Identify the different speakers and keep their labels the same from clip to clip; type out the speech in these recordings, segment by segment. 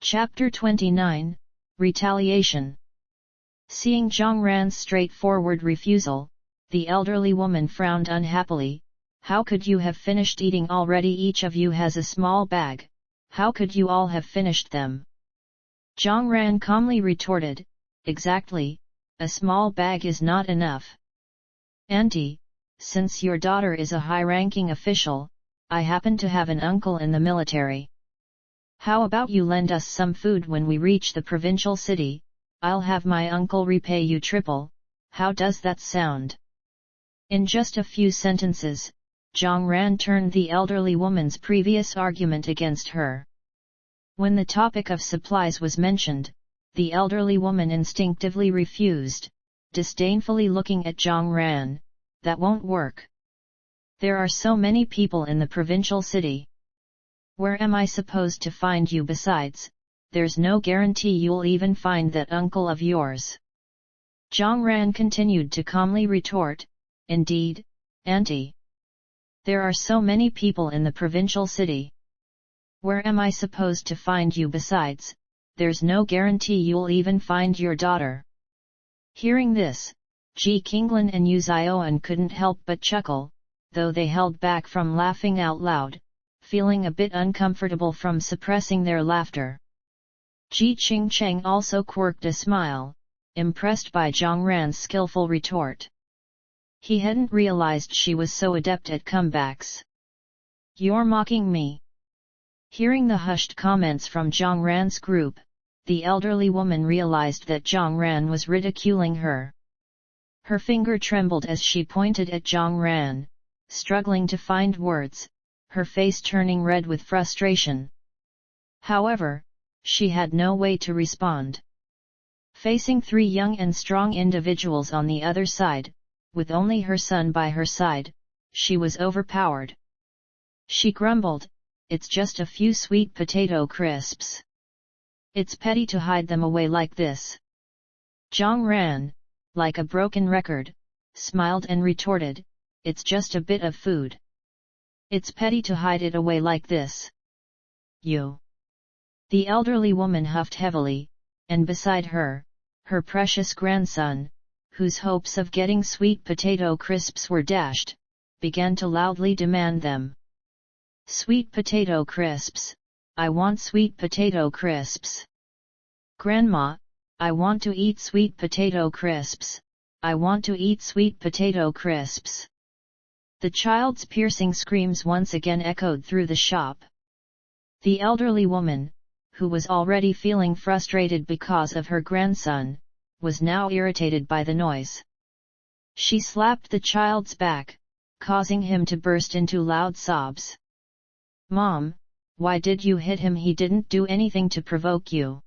Speaker 1: Chapter 29, Retaliation. Seeing Jiang Ran's straightforward refusal, the elderly woman frowned unhappily. How could you have finished eating already? Each of you has a small bag. How could you all have finished them? Jiang Ran calmly retorted, exactly, a small bag is not enough. Auntie, since your daughter is a high-ranking official, I happen to have an uncle in the military. How about you lend us some food when we reach the provincial city? I'll have my uncle repay you triple. How does that sound? In just a few sentences, Jiang Ran turned the elderly woman's previous argument against her. When the topic of supplies was mentioned, the elderly woman instinctively refused, disdainfully looking at Jiang Ran. That won't work. There are so many people in the provincial city. Where am I supposed to find you? Besides, there's no guarantee you'll even find that uncle of yours. Jiang Ran continued to calmly retort, indeed, Auntie. There are so many people in the provincial city. Where am I supposed to find you? Besides, there's no guarantee you'll even find your daughter. Hearing this, Ji Qinglan and Yu Zioan couldn't help but chuckle, though they held back from laughing out loud, feeling a bit uncomfortable from suppressing their laughter. Ji Qingcheng also quirked a smile, impressed by Jiang Ran's skillful retort. He hadn't realized she was so adept at comebacks. You're mocking me. Hearing the hushed comments from Jiang Ran's group, the elderly woman realized that Jiang Ran was ridiculing her. Her finger trembled as she pointed at Jiang Ran, struggling to find words, her face turning red with frustration. However, she had no way to respond. Facing three young and strong individuals on the other side, with only her son by her side, she was overpowered. She grumbled, "It's just a few sweet potato crisps. It's petty to hide them away like this." Jiang Ran, like a broken record, smiled and retorted, "It's just a bit of food. It's petty to hide it away like this. You." The elderly woman huffed heavily, and beside her, her precious grandson, whose hopes of getting sweet potato crisps were dashed, began to loudly demand them. "Sweet potato crisps, I want sweet potato crisps. Grandma, I want to eat sweet potato crisps, I want to eat sweet potato crisps." The child's piercing screams once again echoed through the shop. The elderly woman, who was already feeling frustrated because of her grandson, was now irritated by the noise. She slapped the child's back, causing him to burst into loud sobs. "Mom, why did you hit him? He didn't do anything to provoke you."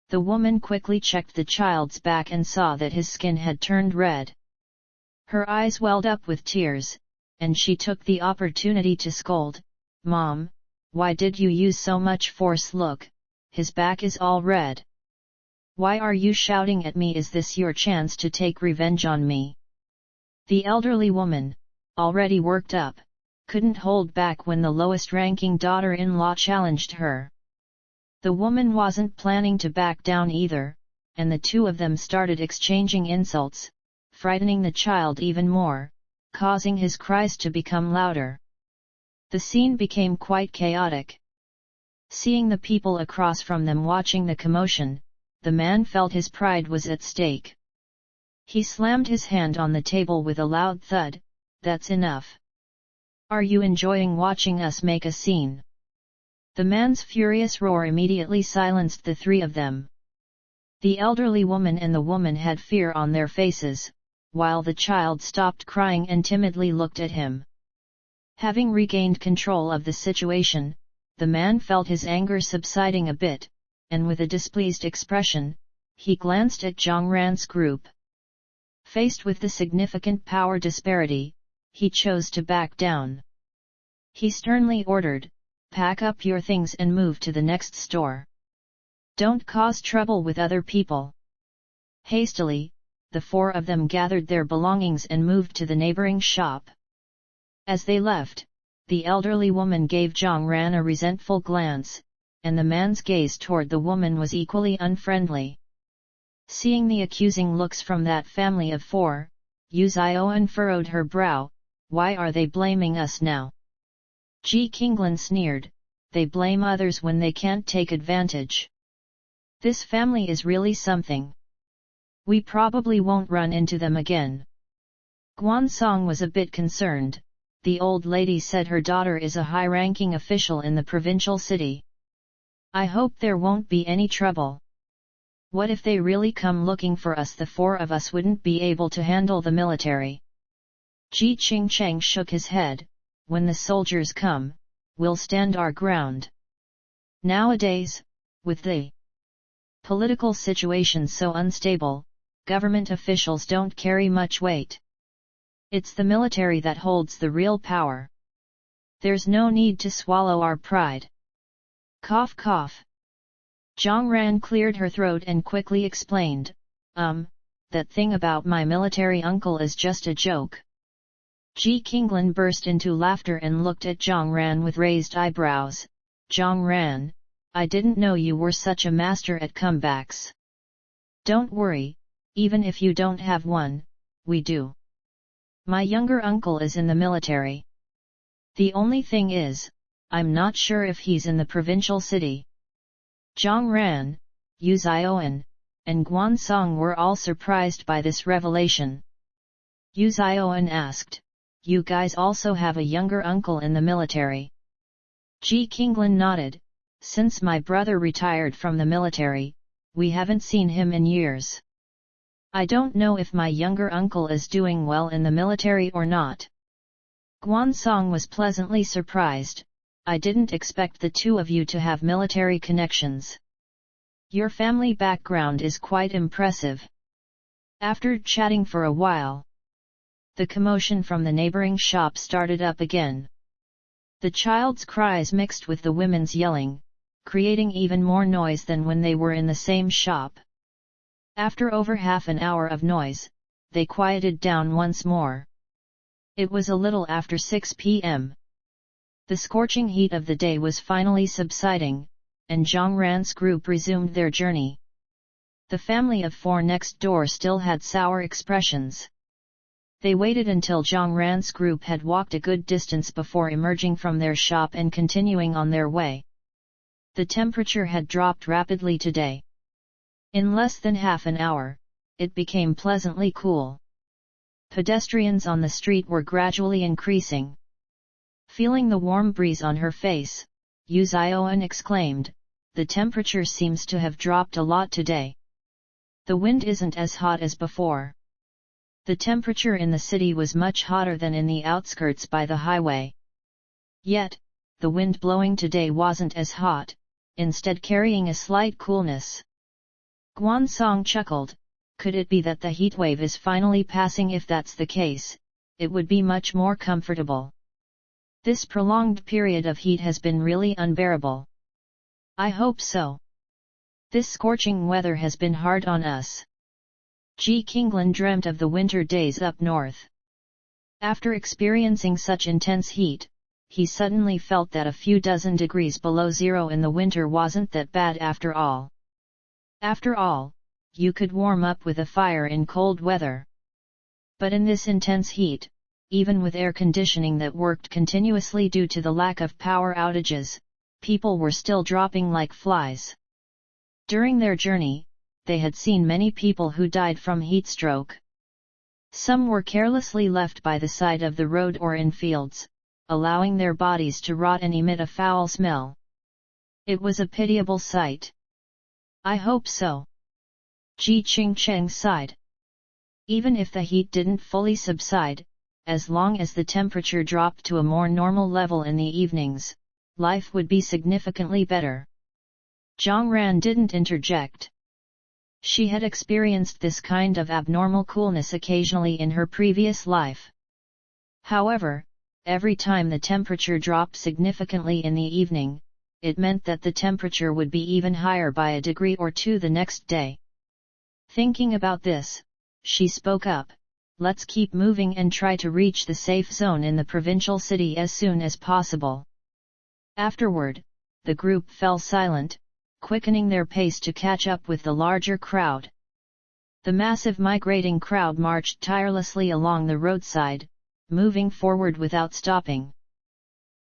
Speaker 1: The woman quickly checked the child's back and saw that his skin had turned red. Her eyes welled up with tears, and she took the opportunity to scold, "Mom, why did you use so much force? Look, his back is all red. Why are you shouting at me? Is this your chance to take revenge on me?" The elderly woman, already worked up, couldn't hold back when the lowest-ranking daughter-in-law challenged her. The woman wasn't planning to back down either, and the two of them started exchanging insults, frightening the child even more, causing his cries to become louder. The scene became quite chaotic. Seeing the people across from them watching the commotion, the man felt his pride was at stake. He slammed his hand on the table with a loud thud, "That's enough. Are you enjoying watching us make a scene?" The man's furious roar immediately silenced the three of them. The elderly woman and the woman had fear on their faces, while the child stopped crying and timidly looked at him. Having regained control of the situation, the man felt his anger subsiding a bit, and with a displeased expression, he glanced at Jiang Ran's group. Faced with the significant power disparity, he chose to back down. He sternly ordered, "Pack up your things and move to the next store. Don't cause trouble with other people." Hastily, the four of them gathered their belongings and moved to the neighboring shop. As they left, the elderly woman gave Jiang Ran a resentful glance, and the man's gaze toward the woman was equally unfriendly. Seeing the accusing looks from that family of four, Yu Zioan furrowed her brow. Why are they blaming us now? Ji Qinglan sneered, they blame others when they can't take advantage. This family is really something. We probably won't run into them again. Guansong was a bit concerned. The old lady said her daughter is a high-ranking official in the provincial city. I hope there won't be any trouble. What if they really come looking for us? The four of us wouldn't be able to handle the military. Ji Qingcheng shook his head. When the soldiers come, we'll stand our ground. Nowadays, with the political situation so unstable, government officials don't carry much weight. It's the military that holds the real power. There's no need to swallow our pride. Cough cough. Jiang Ran cleared her throat and quickly explained, that thing about my military uncle is just a joke. Ji Qinglan burst into laughter and looked at Jiang Ran with raised eyebrows. Jiang Ran, I didn't know you were such a master at comebacks. Don't worry, even if you don't have one, we do. My younger uncle is in the military. The only thing is, I'm not sure if he's in the provincial city. Jiang Ran, Yu Zioan, and Guansong were all surprised by this revelation. Yu Zioan asked, you guys also have a younger uncle in the military? Ji Qinglan nodded. Since my brother retired from the military, we haven't seen him in years. I don't know if my younger uncle is doing well in the military or not. Guansong was pleasantly surprised. I didn't expect the two of you to have military connections. Your family background is quite impressive. After chatting for a while, the commotion from the neighboring shop started up again. The child's cries mixed with the women's yelling, creating even more noise than when they were in the same shop. After over half an hour of noise, they quieted down once more. It was a little after 6 p.m. The scorching heat of the day was finally subsiding, and Jiang Ran's group resumed their journey. The family of four next door still had sour expressions. They waited until Jiang Ran's group had walked a good distance before emerging from their shop and continuing on their way. The temperature had dropped rapidly today. In less than half an hour, it became pleasantly cool. Pedestrians on the street were gradually increasing. Feeling the warm breeze on her face, Yu Zioan exclaimed, the temperature seems to have dropped a lot today. The wind isn't as hot as before. The temperature in the city was much hotter than in the outskirts by the highway. Yet, the wind blowing today wasn't as hot, instead carrying a slight coolness. Guansong chuckled. Could it be that the heatwave is finally passing? If that's the case, it would be much more comfortable. This prolonged period of heat has been really unbearable. I hope so. This scorching weather has been hard on us. Ji Qinglan dreamt of the winter days up north. After experiencing such intense heat, he suddenly felt that a few dozen degrees below zero in the winter wasn't that bad after all. After all, you could warm up with a fire in cold weather. But in this intense heat, even with air conditioning that worked continuously due to the lack of power outages, people were still dropping like flies. During their journey, they had seen many people who died from heat stroke. Some were carelessly left by the side of the road or in fields, allowing their bodies to rot and emit a foul smell. It was a pitiable sight. I hope so. Ji Qingcheng sighed. Even if the heat didn't fully subside, as long as the temperature dropped to a more normal level in the evenings, life would be significantly better. Jiang Ran didn't interject. She had experienced this kind of abnormal coolness occasionally in her previous life. However, every time the temperature dropped significantly in the evening, it meant that the temperature would be even higher by a degree or two the next day. Thinking about this, she spoke up, let's keep moving and try to reach the safe zone in the provincial city as soon as possible. Afterward, the group fell silent, quickening their pace to catch up with the larger crowd. The massive migrating crowd marched tirelessly along the roadside, moving forward without stopping.